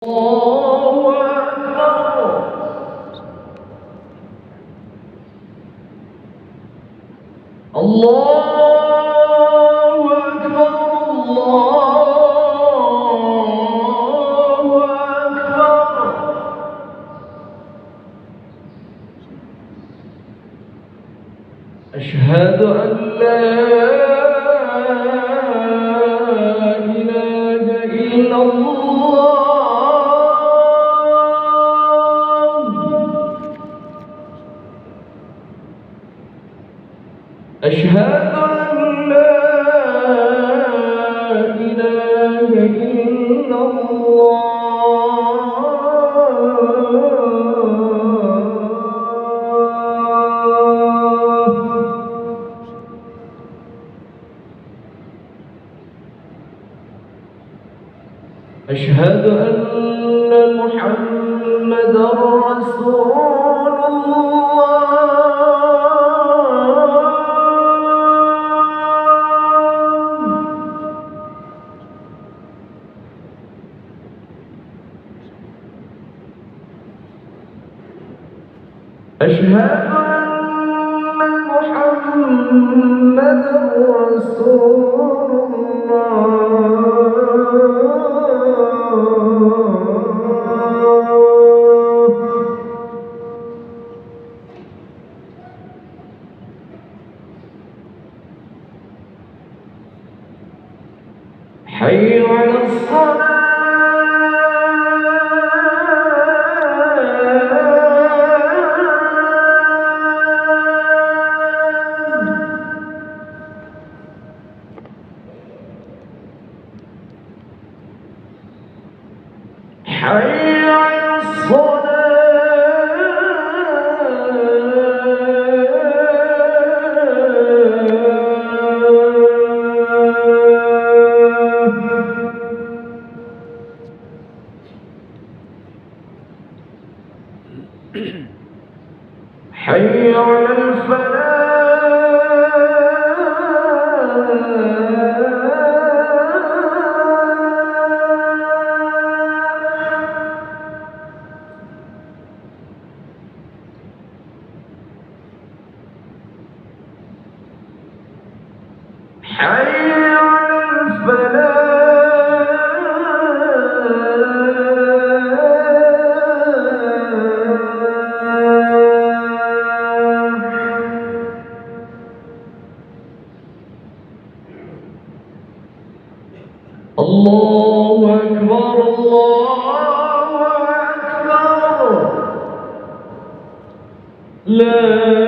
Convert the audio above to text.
الله أكبر. الله أكبر. الله أكبر. أشهد أن لا إله إلا الله. أشهد أن لا إله إلا الله. أشهد أن محمدًا رسول الله. أشهد أن محمدًا رسول الله. حي على الصلاة. حي على الصلاة. حي على الفلاح. حي على الفلاح. الله أكبر. الله أكبر. لا